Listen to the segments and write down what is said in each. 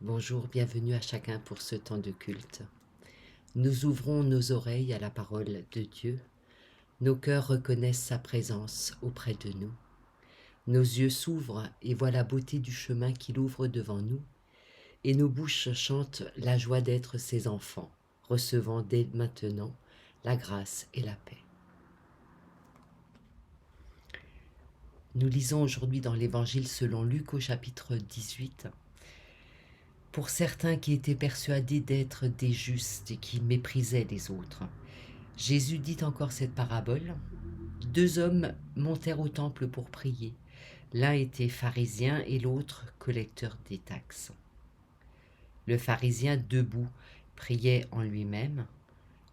Bonjour, bienvenue à chacun pour ce temps de culte. Nous ouvrons nos oreilles à la parole de Dieu. Nos cœurs reconnaissent sa présence auprès de nous. Nos yeux s'ouvrent et voient la beauté du chemin qu'il ouvre devant nous. Et nos bouches chantent la joie d'être ses enfants, recevant dès maintenant la grâce et la paix. Nous lisons aujourd'hui dans l'Évangile selon Luc au chapitre 18. Pour certains qui étaient persuadés d'être des justes et qui méprisaient les autres, Jésus dit encore cette parabole. Deux hommes montèrent au temple pour prier. L'un était pharisien et l'autre collecteur des taxes. Le pharisien, debout, priait en lui-même.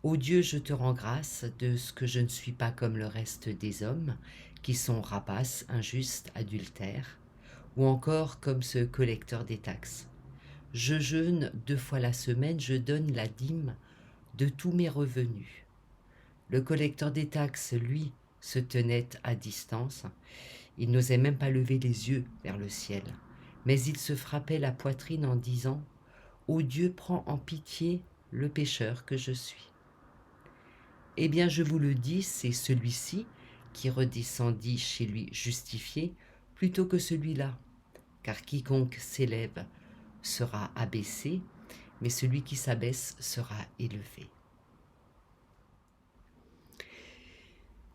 Ô Dieu, je te rends grâce de ce que je ne suis pas comme le reste des hommes, qui sont rapaces, injustes, adultères, ou encore comme ce collecteur des taxes. Je jeûne 2 fois la semaine, je donne la dîme de tous mes revenus. Le collecteur des taxes, lui, se tenait à distance. Il n'osait même pas lever les yeux vers le ciel. Mais il se frappait la poitrine en disant « Ô Dieu, prends en pitié le pécheur que je suis. » Eh bien, je vous le dis, c'est celui-ci qui redescendit chez lui justifié plutôt que celui-là. Car quiconque s'élève sera abaissé, mais celui qui s'abaisse sera élevé.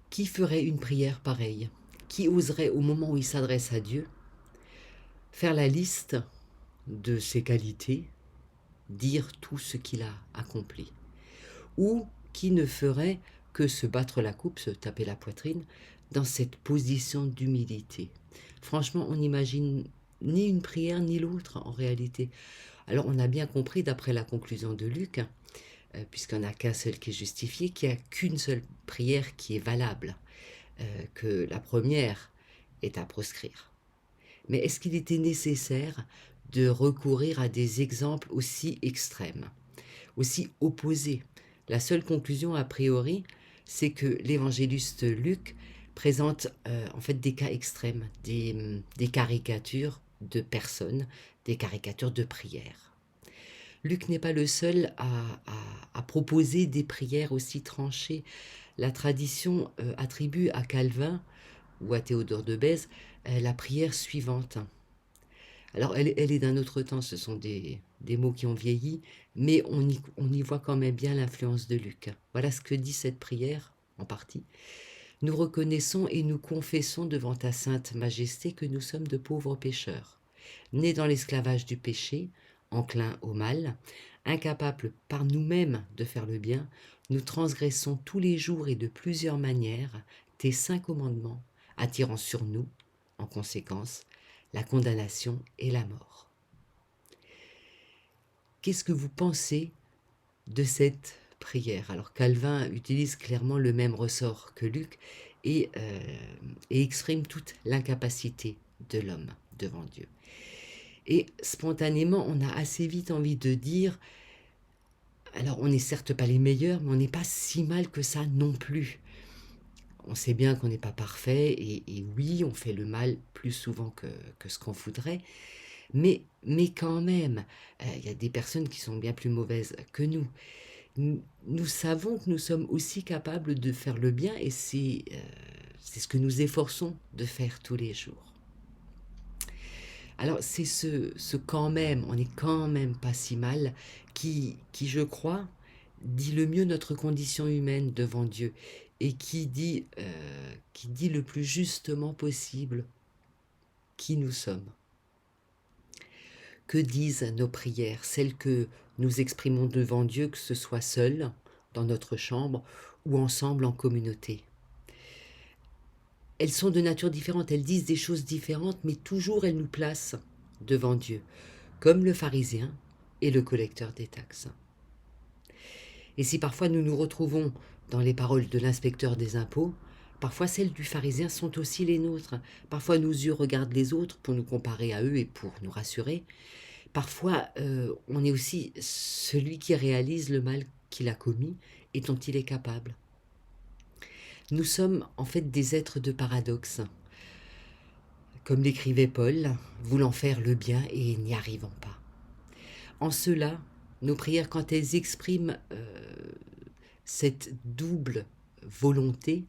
Qui ferait une prière pareille? Qui oserait, au moment où il s'adresse à Dieu, faire la liste de ses qualités, dire tout ce qu'il a accompli? Ou qui ne ferait que se battre la coupe, se taper la poitrine, dans cette position d'humilité? Franchement, on n'imagine ni une prière ni l'autre en réalité. Alors on a bien compris, d'après la conclusion de Luc, puisqu'on n'a qu'un seul qui est justifié, qu'il n'y a qu'une seule prière qui est valable, que la première est à proscrire. Mais est-ce qu'il était nécessaire de recourir à des exemples aussi extrêmes, aussi opposés? La seule conclusion a priori, c'est que l'évangéliste Luc présente en fait des cas extrêmes, des caricatures de personnes, des caricatures de prières. Luc n'est pas le seul à proposer des prières aussi tranchées. La tradition attribue à Calvin ou à Théodore de Bèze la prière suivante. Alors elle est d'un autre temps, ce sont des mots qui ont vieilli, mais on y voit quand même bien l'influence de Luc. Voilà ce que dit cette prière, en partie. Nous reconnaissons et nous confessons devant ta sainte majesté que nous sommes de pauvres pécheurs, nés dans l'esclavage du péché, enclins au mal, incapables par nous-mêmes de faire le bien, nous transgressons tous les jours et de plusieurs manières tes 5 commandements, attirant sur nous, en conséquence, la condamnation et la mort. Qu'est-ce que vous pensez de cette prière? Alors Calvin utilise clairement le même ressort que Luc et exprime toute l'incapacité de l'homme devant Dieu. Et spontanément, on a assez vite envie de dire, alors on n'est certes pas les meilleurs, mais on n'est pas si mal que ça non plus. On sait bien qu'on n'est pas parfait, et oui, on fait le mal plus souvent que ce qu'on voudrait, mais quand même, il y a des personnes qui sont bien plus mauvaises que nous. Nous savons que nous sommes aussi capables de faire le bien, et c'est ce que nous efforçons de faire tous les jours. Alors c'est ce quand même, on n'est quand même pas si mal, qui je crois, dit le mieux notre condition humaine devant Dieu, et qui dit le plus justement possible qui nous sommes. Que disent nos prières, celles que nous exprimons devant Dieu, que ce soit seul, dans notre chambre, ou ensemble en communauté? Elles sont de nature différente, elles disent des choses différentes, mais toujours elles nous placent devant Dieu, comme le pharisien et le collecteur des taxes. Et si parfois nous nous retrouvons dans les paroles de l'inspecteur des impôts, parfois celles du pharisien sont aussi les nôtres. Parfois nos yeux regardent les autres pour nous comparer à eux et pour nous rassurer. Parfois on est aussi celui qui réalise le mal qu'il a commis et dont il est capable. Nous sommes en fait des êtres de paradoxe. Comme l'écrivait Paul, voulant faire le bien et n'y arrivant pas. En cela, nos prières, quand elles expriment cette double volonté,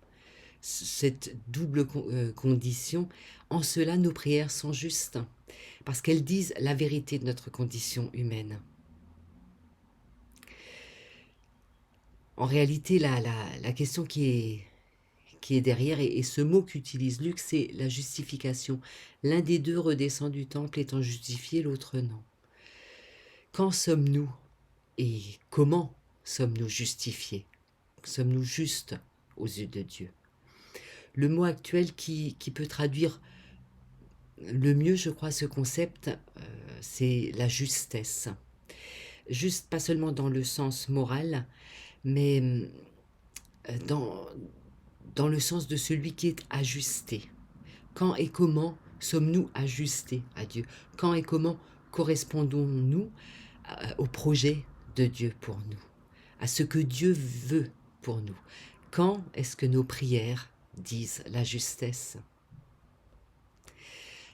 cette double condition, en cela nos prières sont justes, parce qu'elles disent la vérité de notre condition humaine. En réalité, la question qui est derrière, et ce mot qu'utilise Luc, c'est la justification. L'un des deux redescend du temple étant justifié, l'autre non. Quand sommes-nous et comment sommes-nous justifiés? Sommes-nous justes aux yeux de Dieu? Le mot actuel qui peut traduire le mieux, je crois, ce concept, c'est la justesse. Juste, pas seulement dans le sens moral, mais dans le sens de celui qui est ajusté. Quand et comment sommes-nous ajustés à Dieu? Quand et comment correspondons-nous au projet de Dieu pour nous, à ce que Dieu veut pour nous? Quand est-ce que nos prières disent la justesse?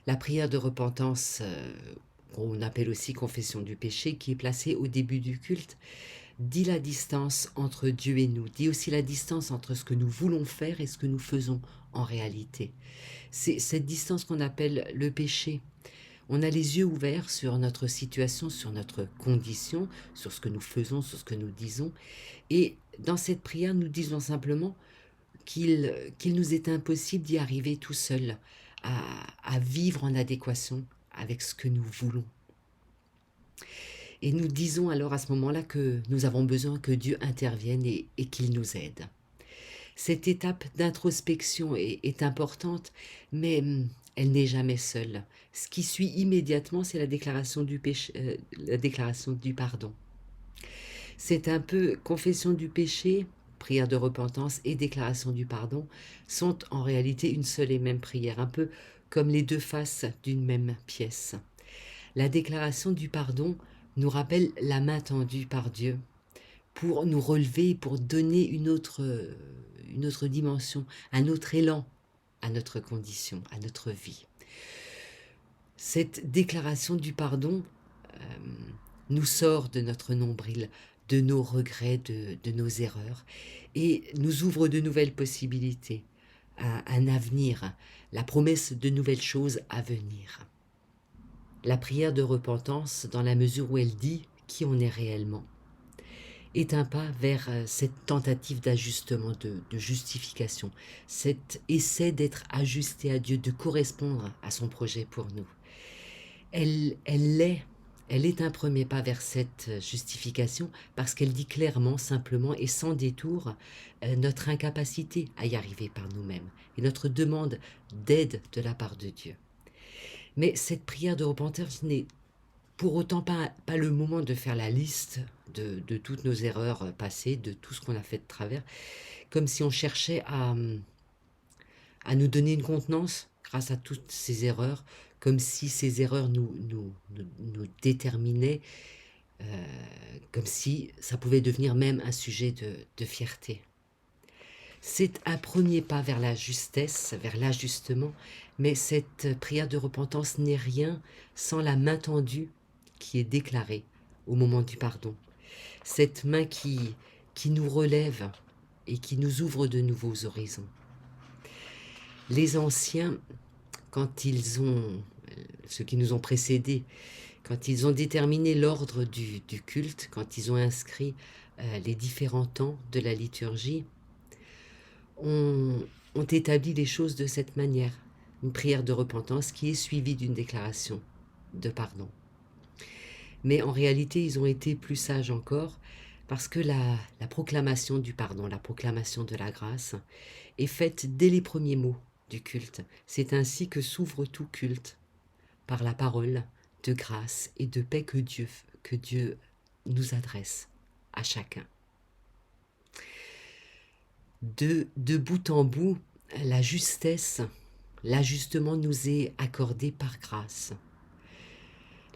La prière de repentance, qu'on appelle aussi confession du péché, qui est placée au début du culte, dit la distance entre Dieu et nous, dit aussi la distance entre ce que nous voulons faire et ce que nous faisons en réalité. C'est cette distance qu'on appelle le péché. On a les yeux ouverts sur notre situation, sur notre condition, sur ce que nous faisons, sur ce que nous disons. Et dans cette prière, nous disons simplement qu'il nous est impossible d'y arriver tout seul, à vivre en adéquation avec ce que nous voulons. Et nous disons alors à ce moment-là que nous avons besoin que Dieu intervienne et qu'il nous aide. Cette étape d'introspection est importante, mais elle n'est jamais seule. Ce qui suit immédiatement, c'est la déclaration du péché, la déclaration du pardon. C'est un peu confession du péché, prière de repentance et déclaration du pardon sont en réalité une seule et même prière, un peu comme les deux faces d'une même pièce. La déclaration du pardon nous rappelle la main tendue par Dieu pour nous relever, pour donner une autre dimension, un autre élan à notre condition, à notre vie. Cette déclaration du pardon nous sort de notre nombril, de nos regrets, de nos erreurs, et nous ouvre de nouvelles possibilités, un avenir, la promesse de nouvelles choses à venir. La prière de repentance, dans la mesure où elle dit qui on est réellement, est un pas vers cette tentative d'ajustement, de justification, cet essai d'être ajusté à Dieu, de correspondre à son projet pour nous. Elle est un premier pas vers cette justification parce qu'elle dit clairement, simplement et sans détour notre incapacité à y arriver par nous-mêmes et notre demande d'aide de la part de Dieu. Mais cette prière de repentance n'est pour autant pas le moment de faire la liste de toutes nos erreurs passées, de tout ce qu'on a fait de travers, comme si on cherchait à nous donner une contenance grâce à toutes ces erreurs, comme si ces erreurs nous déterminaient, comme si ça pouvait devenir même un sujet de fierté. C'est un premier pas vers la justesse, vers l'ajustement, mais cette prière de repentance n'est rien sans la main tendue qui est déclarée au moment du pardon. Cette main qui nous relève et qui nous ouvre de nouveaux horizons. Les anciens, quand ils ont, ceux qui nous ont précédés, quand ils ont déterminé l'ordre du culte, quand ils ont inscrit les différents temps de la liturgie, ont établi les choses de cette manière. Une prière de repentance qui est suivie d'une déclaration de pardon. Mais en réalité, ils ont été plus sages encore parce que la proclamation du pardon, la proclamation de la grâce est faite dès les premiers mots du culte. C'est ainsi que s'ouvre tout culte, par la parole de grâce et de paix que Dieu nous adresse à chacun. De bout en bout, la justesse, l'ajustement nous est accordé par grâce.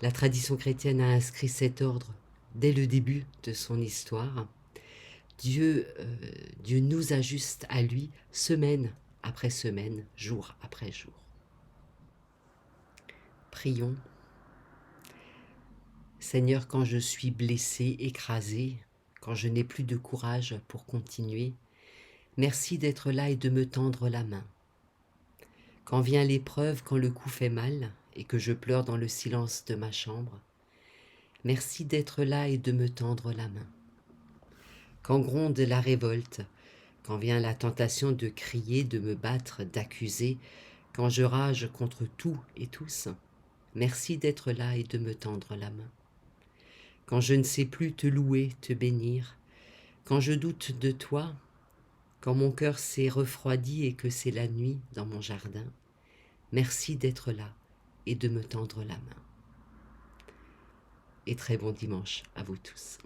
La tradition chrétienne a inscrit cet ordre dès le début de son histoire. Dieu nous ajuste à lui semaine après semaine, jour après jour. Prions. Seigneur, quand je suis blessé, écrasé, quand je n'ai plus de courage pour continuer, merci d'être là et de me tendre la main. Quand vient l'épreuve, quand le coup fait mal et que je pleure dans le silence de ma chambre, merci d'être là et de me tendre la main. Quand gronde la révolte, quand vient la tentation de crier, de me battre, d'accuser, quand je rage contre tout et tous, merci d'être là et de me tendre la main. Quand je ne sais plus te louer, te bénir, quand je doute de toi, quand mon cœur s'est refroidi et que c'est la nuit dans mon jardin, merci d'être là et de me tendre la main. Et très bon dimanche à vous tous.